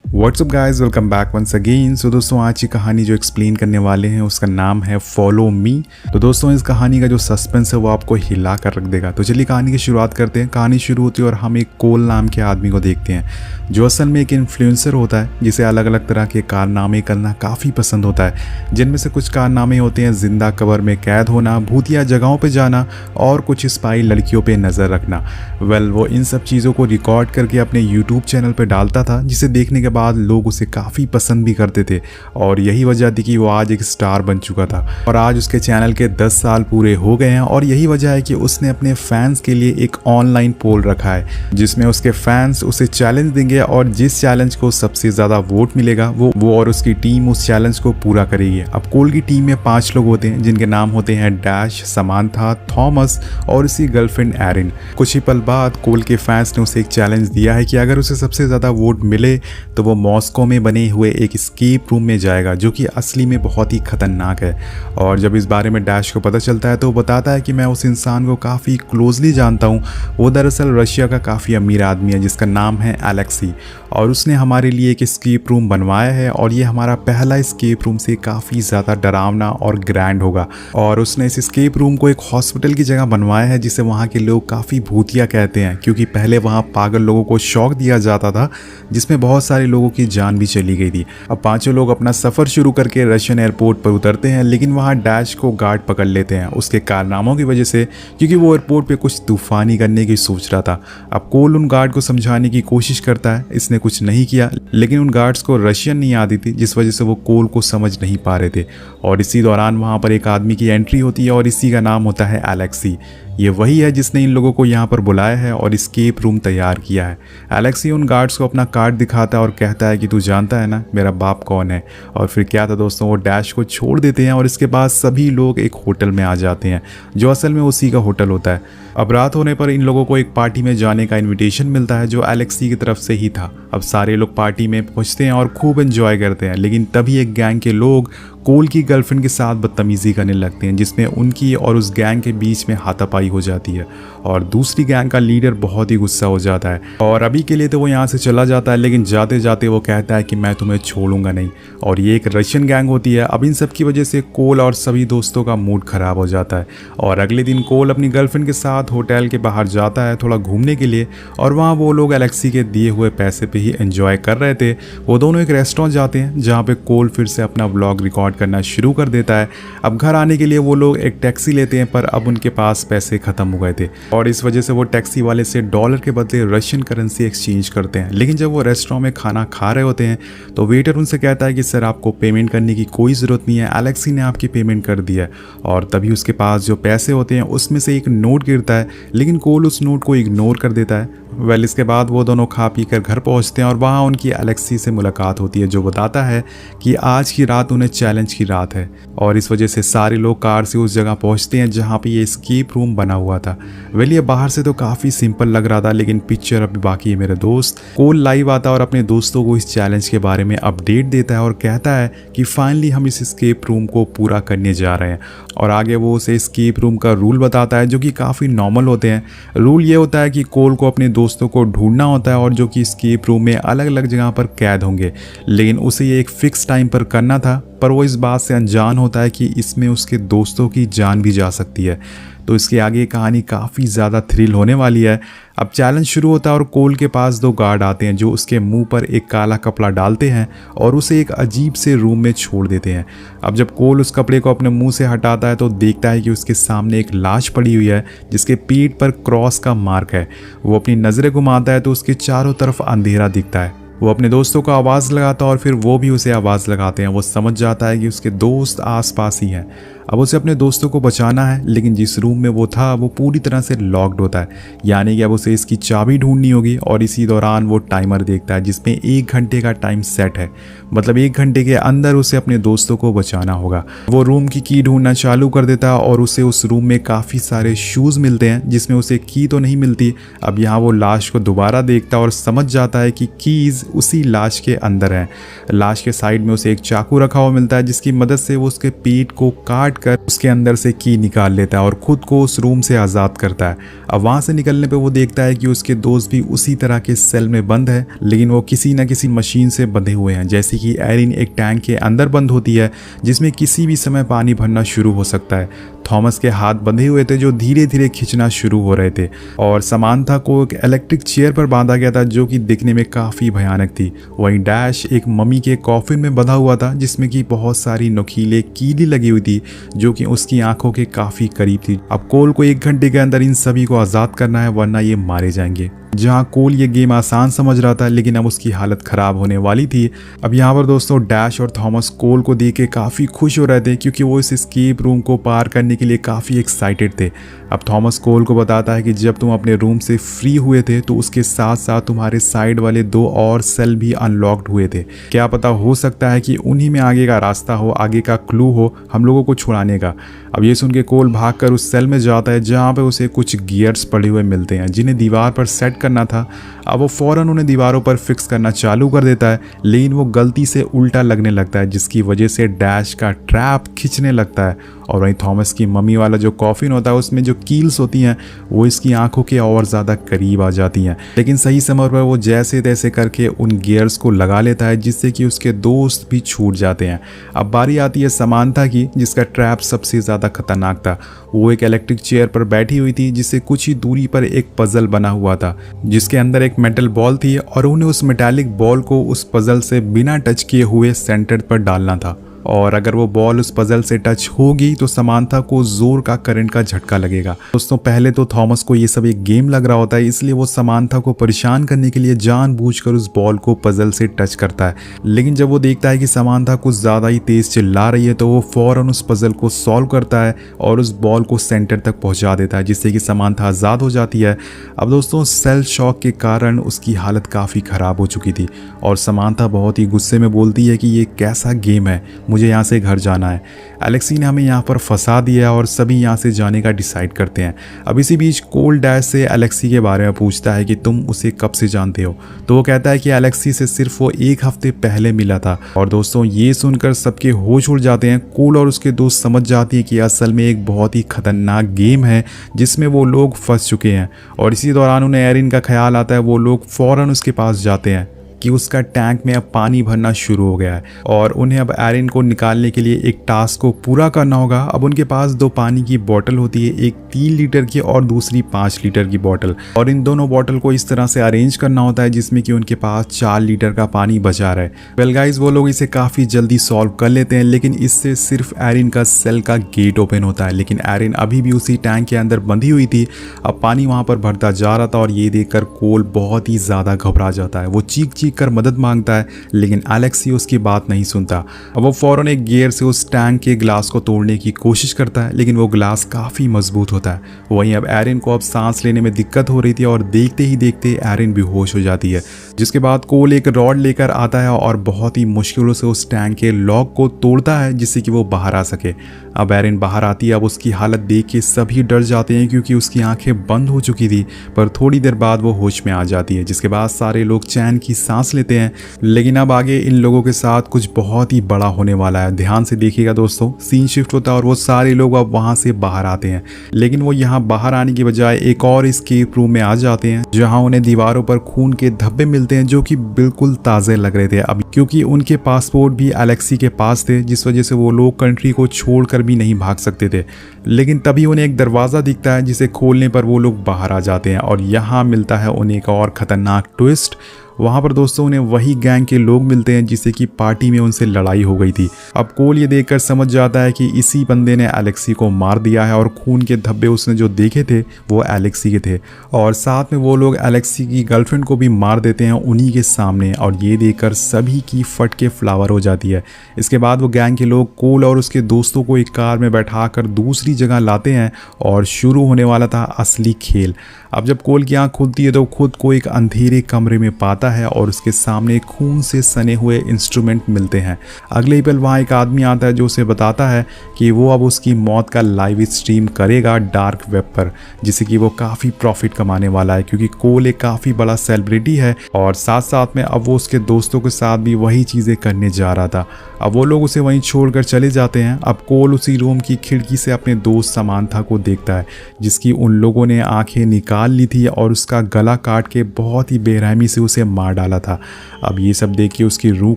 WhatsApp guys, welcome back once again. So दोस्तों, आज की कहानी जो एक्सप्लेन करने वाले हैं उसका नाम है फॉलो मी। तो दोस्तों, इस कहानी का जो सस्पेंस है वो आपको हिला कर रख देगा। तो चलिए कहानी की शुरुआत करते हैं। कहानी शुरू होती है और हम एक कोल नाम के आदमी को देखते हैं जो असल में एक इन्फ्लुएंसर होता है जिसे अलग अलग तरह के कारनामे करना काफ़ी पसंद होता है, जिनमें से कुछ कारनामे होते हैं जिंदा कब्र में कैद होना, भूतिया जगहों पर जाना और कुछ स्पाई लड़कियों पर नज़र रखना। वो इन सब चीज़ों को रिकॉर्ड करके अपने यूट्यूब चैनल पर डालता था, जिसे देखने के बाद लोग उसे काफ़ी पसंद भी करते थे। और यही वजह थी कि वो आज एक स्टार बन चुका था और आज उसके चैनल के 10 साल पूरे हो गए हैं। और यही वजह है कि उसने अपने फैंस के लिए एक ऑनलाइन पोल रखा है जिसमें उसके फैंस उसे चैलेंज देंगे और जिस चैलेंज को सबसे ज़्यादा वोट मिलेगा वो और उसकी टीम उस चैलेंज को पूरा करेगी। अब कोल की टीम में 5 लोग होते हैं जिनके नाम होते हैं डैश, समांथा, थॉमस और उसकी गर्लफ्रेंड एरिन। कुछ ही पल बाद कोल के फैंस ने उसे एक चैलेंज दिया है कि अगर उसे सबसे ज़्यादा वोट मिले तो वो मॉस्को में बने हुए एक स्केप रूम में जाएगा जो कि असली में बहुत ही खतरनाक है। और जब इस बारे में डैश को पता चलता है तो वो बताता है कि मैं उस इंसान को काफ़ी क्लोजली जानता हूँ। वो दरअसल रशिया का काफ़ी अमीर आदमी है जिसका नाम है एलेक्सी और उसने हमारे लिए एक स्केप रूम बनवाया है और ये हमारा पहला स्केप रूम से काफ़ी ज़्यादा डरावना और ग्रैंड होगा। और उसने इस स्केप रूम को एक हॉस्पिटल की जगह बनवाया है जिसे वहाँ के लोग काफ़ी भूतिया कहते हैं, क्योंकि पहले वहाँ पागल लोगों को शॉक दिया जाता था जिसमें बहुत सारे लोगों की जान भी चली गई थी। अब 5 लोग अपना सफ़र शुरू करके रशियन एयरपोर्ट पर उतरते हैं, लेकिन वहाँ डैश को गार्ड पकड़ लेते हैं उसके कारनामों की वजह से, क्योंकि वो एयरपोर्ट पे कुछ तूफानी करने की सोच रहा था। अब कोल उन गार्ड को समझाने की कोशिश करता है, इसने कुछ नहीं किया, लेकिन उन गार्ड्स को रशियन नहीं आती थी जिस वजह से वो कोल को समझ नहीं पा रहे थे। और इसी दौरान वहाँ पर एक आदमी की एंट्री होती है और इसी का नाम होता है एलेक्सी। ये वही है जिसने इन लोगों को यहाँ पर बुलाया है और स्केप रूम तैयार किया है। एलेक्सी उन गार्ड्स को अपना कार्ड दिखाता है और कहता है कि तू जानता है ना मेरा बाप कौन है। और फिर क्या था दोस्तों, वो डैश को छोड़ देते हैं और इसके बाद सभी लोग एक होटल में आ जाते हैं जो असल में उसी का होटल होता है। अब रात होने पर इन लोगों को एक पार्टी में जाने का इन्विटेशन मिलता है जो एलेक्सी की तरफ से ही था। अब सारे लोग पार्टी में पहुंचते हैं और खूब एंजॉय करते हैं, लेकिन तभी एक गैंग के लोग कोल की गर्लफ्रेंड के साथ बदतमीजी करने लगते हैं जिसमें उनकी और उस गैंग के बीच में हाथापाई हो जाती है और दूसरी गैंग का लीडर बहुत ही गुस्सा हो जाता है और अभी के लिए तो वो यहाँ से चला जाता है, लेकिन जाते जाते वो कहता है कि मैं तुम्हें छोड़ूंगा नहीं। और ये एक रशियन गैंग होती है। अब इन सब की वजह से कोल और सभी दोस्तों का मूड खराब हो जाता है और अगले दिन कोल अपनी गर्लफ्रेंड के साथ होटल के बाहर जाता है थोड़ा घूमने के लिए और वहाँ वो लोग एलेक्सी के दिए हुए पैसे पे ही एंजॉय कर रहे थे। वो दोनों एक रेस्टोरेंट जाते हैं जहाँ पे कोल फिर से अपना व्लॉग रिकॉर्ड करना शुरू कर देता है। अब घर आने के लिए वो लोग एक टैक्सी लेते हैं, पर अब उनके पास पैसे खत्म हो गए थे और इस वजह से वो टैक्सी वाले से डॉलर के बदले रशियन करेंसी एक्सचेंज करते हैं। लेकिन जब वो रेस्टोरेंट में खाना खा रहे होते हैं तो वेटर उनसे कहता है कि सर आपको पेमेंट करने की कोई ज़रूरत नहीं है, एलेक्सी ने आपकी पेमेंट कर दी है। और तभी उसके पास जो पैसे होते हैं उसमें से एक नोट गिरता है, लेकिन कोल उस नोट को इग्नोर कर देता है। इसके बाद वो दोनों खा पी कर घर पहुँचते हैं और वहाँ उनकी एलेक्सी से मुलाकात होती है जो बताता है कि आज की रात उन्हें चैलेंज की रात है और इस वजह से सारे लोग कार से उस जगह पहुंचते हैं जहां पे ये स्केप रूम बना हुआ था। ये बाहर से तो काफ़ी सिंपल लग रहा था, लेकिन पिक्चर अभी बाकी है मेरे दोस्त। कोल लाइव आता है और अपने दोस्तों को इस चैलेंज के बारे में अपडेट देता है और कहता है कि फाइनली हम इस स्केप रूम को पूरा करने जा रहे हैं। और आगे वो उसे स्केप रूम का रूल बताता है जो कि काफ़ी नॉर्मल होते हैं। रूल ये होता है कि कोल को अपने दोस्तों को ढूंढना होता है और जो कि स्केप रूम में अलग अलग जगह पर कैद होंगे, लेकिन उसे ये एक फिक्स टाइम पर करना था, पर वो इस बात से अनजान होता है कि इसमें उसके दोस्तों की जान भी जा सकती है। तो इसके आगे कहानी काफ़ी ज़्यादा थ्रिल होने वाली है। अब चैलेंज शुरू होता है और कोल के पास 2 गार्ड आते हैं जो उसके मुंह पर एक काला कपड़ा डालते हैं और उसे एक अजीब से रूम में छोड़ देते हैं। अब जब कोल उस कपड़े को अपने मुंह से हटाता है तो देखता है कि उसके सामने एक लाश पड़ी हुई है जिसके पीठ पर क्रॉस का मार्क है। वो अपनी नज़रें घुमाता है तो उसके चारों तरफ अंधेरा दिखता है। वो अपने दोस्तों को आवाज़ लगाता है और फिर वो भी उसे आवाज़ लगाते हैं। वो समझ जाता है कि उसके दोस्त आसपास ही हैं। अब उसे अपने दोस्तों को बचाना है, लेकिन जिस रूम में वो था वो पूरी तरह से लॉक्ड होता है, यानी कि अब उसे इसकी चाबी ढूंढनी होगी। और इसी दौरान वो टाइमर देखता है जिसमें 1 घंटे का टाइम सेट है, मतलब 1 घंटे के अंदर उसे अपने दोस्तों को बचाना होगा। वो रूम की की ढूंढना चालू कर देता है और उसे उस रूम में काफ़ी सारे शूज़ मिलते हैं जिसमें उसे की तो नहीं मिलती। अब यहाँ वो लाश को दोबारा देखता है और समझ जाता है कि कीज़ उसी लाश के अंदर हैं। लाश के साइड में उसे एक चाकू रखा हुआ मिलता है जिसकी मदद से वो उसके पेट को काट कर उसके अंदर से की निकाल लेता है और खुद को उस रूम से आज़ाद करता है। अब वहाँ से निकलने पे वो देखता है कि उसके दोस्त भी उसी तरह के सेल में बंद है, लेकिन वो किसी न किसी मशीन से बंधे हुए हैं। जैसे कि एरिन एक टैंक के अंदर बंद होती है जिसमें किसी भी समय पानी भरना शुरू हो सकता है। थॉमस के हाथ बंधे हुए थे जो धीरे धीरे खींचना शुरू हो रहे थे और समांथा को एक इलेक्ट्रिक चेयर पर बांधा गया था जो कि दिखने में काफ़ी भयानक थी। वहीं डैश एक मम्मी के कॉफिन में बंधा हुआ था जिसमें कि बहुत सारी नुकीले कीली लगी हुई थी जो कि उसकी आंखों के काफ़ी करीब थी। अब कोल को 1 घंटे के अंदर इन सभी को आज़ाद करना है वरना ये मारे जाएंगे। जहां कोल ये गेम आसान समझ रहा था लेकिन अब उसकी हालत ख़राब होने वाली थी। अब यहाँ पर दोस्तों डैश और थॉमस कोल को देख के काफ़ी खुश हो रहे थे क्योंकि वो इस एस्केप रूम को पार करने के लिए काफ़ी एक्साइटेड थे। अब थॉमस कोल को बताता है कि जब तुम अपने रूम से फ्री हुए थे तो उसके साथ साथ तुम्हारे साइड वाले 2 और सेल भी अनलॉक्ड हुए थे। क्या पता हो सकता है कि उन्हीं में आगे का रास्ता हो, आगे का क्लू हो हम लोगों को छुड़ाने का। अब ये सुन के कोल भागकर उस सेल में जाता है जहाँ पे उसे कुछ गियर्स पड़े हुए मिलते हैं जिन्हें दीवार पर सेट करना था। अब वो फ़ौरन उन्हें दीवारों पर फिक्स करना चालू कर देता है लेकिन वो गलती से उल्टा लगने लगता है जिसकी वजह से डैश का ट्रैप खींचने लगता है। और वहीं थॉमस की मम्मी वाला जो कॉफिन होता है उसमें जो कील्स होती हैं वो इसकी आंखों के और ज़्यादा करीब आ जाती हैं, लेकिन सही समय पर वो जैसे तैसे करके उन गियर्स को लगा लेता है जिससे कि उसके दोस्त भी छूट जाते हैं। अब बारी आती है समांथा की जिसका ट्रैप सबसे ज़्यादा खतरनाक था। वो एक इलेक्ट्रिक चेयर पर बैठी हुई थी जिससे कुछ ही दूरी पर एक पजल बना हुआ था जिसके अंदर एक मेटल बॉल थी और उन्हें उस मेटालिक बॉल को उस पजल से बिना टच किए हुए सेंटर पर डालना था और अगर वो बॉल उस पजल से टच होगी तो समांथा को जोर का करंट का झटका लगेगा। दोस्तों पहले तो थॉमस को ये सब एक गेम लग रहा होता है इसलिए वो समांथा को परेशान करने के लिए जानबूझकर उस बॉल को पजल से टच करता है, लेकिन जब वो देखता है कि समांथा कुछ ज़्यादा ही तेज चिल्ला रही है तो वो फ़ौरन उस पजल को सॉल्व करता है और उस बॉल को सेंटर तक पहुँचा देता है जिससे कि समांथा आज़ाद हो जाती है। अब दोस्तों सेल शॉक के कारण उसकी हालत काफ़ी ख़राब हो चुकी थी और समांथा बहुत ही गुस्से में बोलती है कि ये कैसा गेम है, मुझे यहाँ से घर जाना है। एलेक्सी ने हमें यहाँ पर फंसा दिया और सभी यहाँ से जाने का डिसाइड करते हैं। अब इसी बीच कोल डैश से एलेक्सी के बारे में पूछता है कि तुम उसे कब से जानते हो, तो वो कहता है कि एलेक्सी से सिर्फ वो 1 हफ्ते पहले मिला था। और दोस्तों ये सुनकर सबके होश उड़ जाते हैं। कोल और उसके दोस्त समझ जाती है कि असल में एक बहुत ही खतरनाक गेम है जिसमें वो लोग फंस चुके हैं और इसी दौरान उन्हें एरिन का ख्याल आता है। वो लोग फ़ौरन उसके पास जाते हैं कि उसका टैंक में अब पानी भरना शुरू हो गया है और उन्हें अब एरिन को निकालने के लिए एक टास्क को पूरा करना होगा। अब उनके पास 2 पानी की बोतल होती है, एक 3 लीटर की और दूसरी 5 लीटर की बोतल, और इन दोनों बोतल को इस तरह से अरेंज करना होता है जिसमें कि उनके पास 4 लीटर का पानी बचा रहे। वेल गाइस वो लोग इसे काफ़ी जल्दी सॉल्व कर लेते हैं, लेकिन इससे सिर्फ एरिन का सेल का गेट ओपन होता है, लेकिन एरिन अभी भी उसी टैंक के अंदर बंधी हुई थी। अब पानी वहाँ पर भरता जा रहा था और ये देखकर कोल बहुत ही ज़्यादा घबरा जाता है। वो चीख कर मदद मांगता है लेकिन एलेक्सी उसकी बात नहीं सुनता। अब वो फौरन एक गियर से उस टैंक के ग्लास को तोड़ने की कोशिश करता है लेकिन वो ग्लास काफ़ी मजबूत होता है। वहीं अब एरिन को अब सांस लेने में दिक्कत हो रही थी और देखते ही देखते एरिन बेहोश हो जाती है, जिसके बाद कोल एक रॉड लेकर आता है और बहुत ही मुश्किलों से उस टैंक के लॉक को तोड़ता है जिससे कि वो बाहर आ सके। अब एरिन बाहर आती है। अब उसकी हालत देख के सभी डर जाते हैं क्योंकि उसकी आंखें बंद हो चुकी थी, पर थोड़ी देर बाद वो होश में आ जाती है, जिसके बाद सारे लोग चैन की सांस लेते हैं। लेकिन अब आगे इन लोगों के साथ कुछ बहुत ही बड़ा होने वाला है। ध्यान से देखिएगा दोस्तों, सीन शिफ्ट होता है और वो सारे लोग अब वहां से बाहर आते हैं, लेकिन वो यहाँ बाहर आने की बजाय एक और एस्केप रूम में आ जाते हैं जहाँ उन्हें दीवारों पर खून के धब्बे मिलते हैं जो कि बिल्कुल ताज़े लग रहे थे। अब क्योंकि उनके पासपोर्ट भी एलेक्सी के पास थे, जिस वजह से वो लोग कंट्री को छोड़कर भी नहीं भाग सकते थे। लेकिन तभी उन्हें एक दरवाज़ा दिखता है जिसे खोलने पर वो लोग बाहर आ जाते हैं और यहाँ मिलता है उन्हें एक और ख़तरनाक ट्विस्ट। वहाँ पर दोस्तों उन्हें वही गैंग के लोग मिलते हैं जिससे कि पार्टी में उनसे लड़ाई हो गई थी। अब कोल ये देखकर समझ जाता है कि इसी बंदे ने एलेक्सी को मार दिया है और खून के धब्बे उसने जो देखे थे वो एलेक्सी के थे, और साथ में वो लोग एलेक्सी की गर्लफ्रेंड को भी मार देते हैं उन्हीं के सामने, और ये देखकर सभी की फट के फ्लावर हो जाती है। इसके बाद वो गैंग के लोग कोल और उसके दोस्तों को एक कार में बैठाकर दूसरी जगह लाते हैं और शुरू होने वाला था असली खेल। अब जब कोल की आँख खुलती है तो खुद को एक अंधेरे कमरे में पाता आता है और उसके सामने खून से सने हुए इंस्ट्रूमेंट मिलते हैं। अगले ही पल वहाँ एक आदमी आता है जो उसे बताता है कि वो अब उसकी मौत का लाइव स्ट्रीम करेगा डार्क वेब पर, जिससे कि वो काफ़ी प्रॉफिट कमाने वाला है क्योंकि कोल एक काफ़ी बड़ा सेलिब्रिटी है और साथ साथ में अब वो उसके दोस्तों के साथ भी वही चीज़ें करने जा रहा था। अब वो लोग उसे वहीं छोड़कर चले जाते हैं। अब कोल उसी रूम की खिड़की से अपने दोस्त समांथा को देखता है जिसकी उन लोगों ने आंखें निकाल ली थी और उसका गला काट के बहुत ही बेरहमी से उसे मार डाला था। अब ये सब देख के उसकी रूह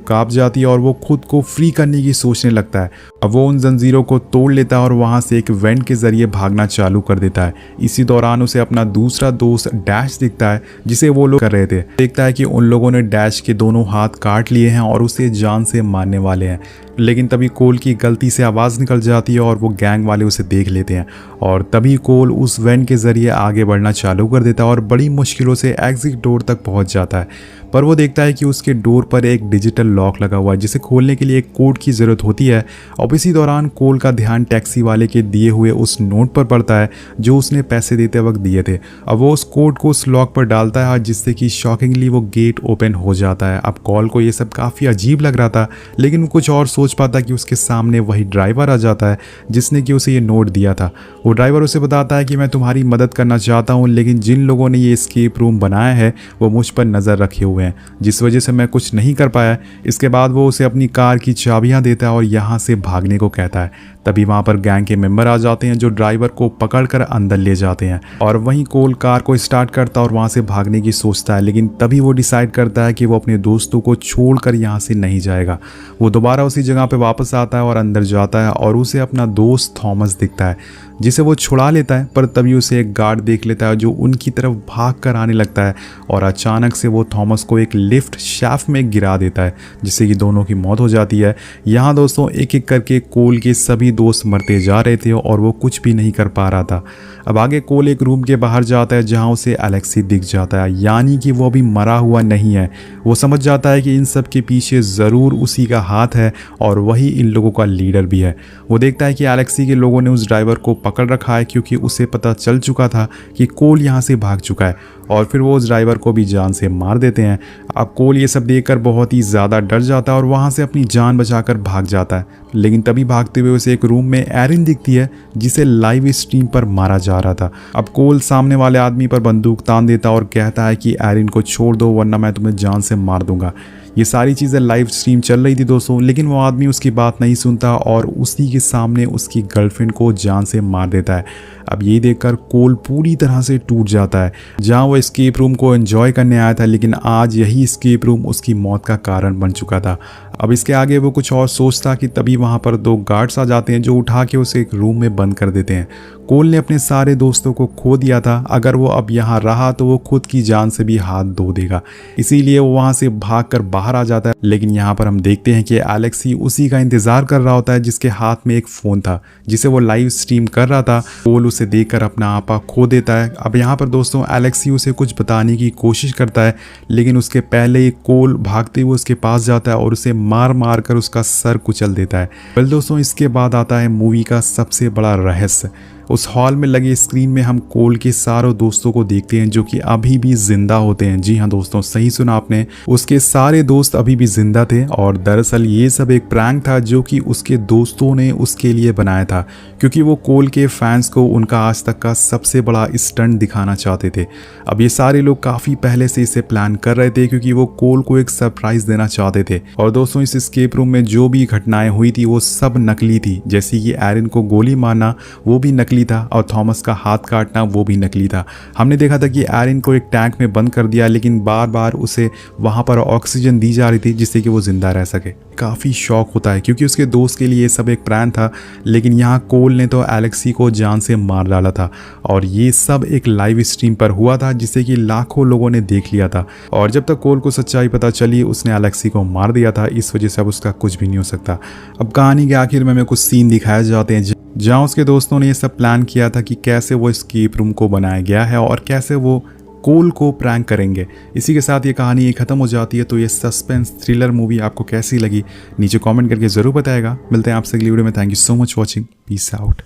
कांप जाती है और वो खुद को फ्री करने की सोचने लगता है। अब वो उन जंजीरों को तोड़ लेता है और वहाँ से एक वेंट के जरिए भागना चालू कर देता है। इसी दौरान उसे अपना दूसरा दोस्त डैश दिखता है जिसे वो लोग कर रहे थे। देखता है कि उन लोगों ने डैश के दोनों हाथ काट लिए हैं और उसे जान से मारने वाले हैं, लेकिन तभी कोल की गलती से आवाज़ निकल जाती है और वो गैंग वाले उसे देख लेते हैं और तभी कोल उस वैन के ज़रिए आगे बढ़ना चालू कर देता है और बड़ी मुश्किलों से एग्जिट डोर तक पहुंच जाता है। पर वो देखता है कि उसके डोर पर एक डिजिटल लॉक लगा हुआ है जिसे खोलने के लिए एक कोड की ज़रूरत होती है। और इसी दौरान कोल का ध्यान टैक्सी वाले के दिए हुए उस नोट पर पड़ता है जो उसने पैसे देते वक्त दिए थे। अब वो उस कोड को उस लॉक पर डालता है जिससे कि शॉकिंगली वो गेट ओपन हो जाता है। अब कॉल को ये सब काफ़ी अजीब लग रहा था, लेकिन वो कुछ और सोच पाता कि उसके सामने वही ड्राइवर आ जाता है जिसने कि उसे ये नोट दिया था। वो ड्राइवर उसे बताता है कि मैं तुम्हारी मदद करना चाहता हूँ, लेकिन जिन लोगों ने ये एस्केप रूम बनाया है वो मुझ पर नज़र रखे हुए हैं, जिस वजह से मैं कुछ नहीं कर पाया। इसके बाद वो उसे अपनी कार की चाबियां देता है और यहाँ से भागने को कहता है। तभी वहाँ पर गैंग के मेंबर आ जाते हैं जो ड्राइवर को पकड़कर अंदर ले जाते हैं और वहीं कोल कार को स्टार्ट करता और वहाँ से भागने की सोचता है, लेकिन तभी वो डिसाइड करता है कि वो अपने दोस्तों को छोड़कर यहाँ से नहीं जाएगा। वो दोबारा उसी जगह पे वापस आता है और अंदर जाता है और उसे अपना दोस्त थॉमस दिखता है जिसे वो छुड़ा लेता है। पर तभी उसे एक गार्ड देख लेता है जो उनकी तरफ भाग कर आने लगता है और अचानक से वो थॉमस को एक लिफ्ट शाफ्ट में गिरा देता है जिससे कि दोनों की मौत हो जाती है। यहाँ दोस्तों एक एक करके कोल के सभी दोस्त मरते जा रहे थे और वो कुछ भी नहीं कर पा रहा था। अब आगे कोल एक रूम के बाहर जाता है जहाँ उसे एलेक्सी दिख जाता है, यानी कि वो अभी मरा हुआ नहीं है। वो समझ जाता है कि इन सब के पीछे ज़रूर उसी का हाथ है और वही इन लोगों का लीडर भी है। वो देखता है कि एलेक्सी के लोगों ने उस ड्राइवर को पकड़ रखा है क्योंकि उसे पता चल चुका था कि कोल यहाँ से भाग चुका है और फिर वो उस ड्राइवर को भी जान से मार देते हैं। अब कोल ये सब देखकर बहुत ही ज़्यादा डर जाता है और वहाँ से अपनी जान बचाकर भाग जाता है, लेकिन तभी भागते हुए उसे एक रूम में एरिन दिखती है जिसे लाइव स्ट्रीम पर मारा जा रहा था। अब कोल सामने वाले आदमी पर बंदूक तान देता और कहता है कि एरिन को छोड़ दो वरना मैं तुम्हें जान से मार दूंगा। ये सारी चीज़ें लाइव स्ट्रीम चल रही थी दोस्तों, लेकिन वो आदमी उसकी बात नहीं सुनता और उसी के सामने उसकी गर्लफ्रेंड को जान से मार देता है। अब यही देखकर कोल पूरी तरह से टूट जाता है। जहां वो एस्केप रूम को एंजॉय करने आया था, लेकिन आज यही एस्केप रूम उसकी मौत का कारण बन चुका था। अब इसके आगे वो कुछ और सोचता कि तभी वहां पर दो गार्ड्स आ जाते हैं जो उठा के उसे एक रूम में बंद कर देते हैं। कोल ने अपने सारे दोस्तों को खो दिया था, अगर वो अब यहाँ रहा तो वो खुद की जान से भी हाथ धो देगा, इसीलिए वो वहाँ से भागकर बाहर आ जाता है। लेकिन यहाँ पर हम देखते हैं कि एलेक्सी उसी का इंतजार कर रहा होता है जिसके हाथ में एक फ़ोन था जिसे वो लाइव स्ट्रीम कर रहा था। कोल उसे देखकर अपना आपा खो देता है। अब यहाँ पर दोस्तों एलेक्सी उसे कुछ बताने की कोशिश करता है, लेकिन उसके पहले ही कोल भागते हुए उसके पास जाता है और उसे मार मार कर उसका सर कुचल देता है। वेल दोस्तों, इसके बाद आता है मूवी का सबसे बड़ा रहस्य। उस हॉल में लगे स्क्रीन में हम कोल के सारों दोस्तों को देखते हैं जो कि अभी भी जिंदा होते हैं। जी हाँ दोस्तों, सही सुना आपने, उसके सारे दोस्त अभी भी जिंदा थे और दरअसल ये सब एक प्रैंक था जो कि उसके दोस्तों ने उसके लिए बनाया था, क्योंकि वो कोल के फैंस को उनका आज तक का सबसे बड़ा स्टंट दिखाना चाहते थे। अब ये सारे लोग काफ़ी पहले से इसे प्लान कर रहे थे क्योंकि वो कोल को एक सरप्राइज देना चाहते थे। और दोस्तों, इस एस्केप रूम में जो भी घटनाएं हुई थी वो सब नकली थी, जैसे कि एरिन को गोली मारना वो भी नकली था और थॉमस का हाथ काटना वो भी नकली था। हमने देखा था कि एरिन को एक टैंक में बंद कर दिया, लेकिन बार बार उसे वहां पर ऑक्सीजन दी जा रही थी जिससे कि वो जिंदा रह सके। काफ़ी शौक होता है क्योंकि उसके दोस्त के लिए ये सब एक प्लान था, लेकिन यहाँ कोल ने तो एलेक्सी को जान से मार डाला था और ये सब एक लाइव स्ट्रीम पर हुआ था जिससे कि लाखों लोगों ने देख लिया था। और जब तक कोल को सच्चाई पता चली उसने एलेक्सी को मार दिया था, इस वजह से अब उसका कुछ भी नहीं हो सकता। अब कहानी के आखिर में हमें कुछ सीन दिखाए जाते हैं जहाँ उसके दोस्तों ने ये सब प्लान किया था कि कैसे वो एस्केप रूम को बनाया गया है और कैसे वो कोल को प्रैंक करेंगे। इसी के साथ ये कहानी खत्म हो जाती है। तो ये सस्पेंस थ्रिलर मूवी आपको कैसी लगी नीचे कमेंट करके ज़रूर बताएगा। मिलते हैं आपसे अगली वीडियो में। Thank you so much watching. Peace out.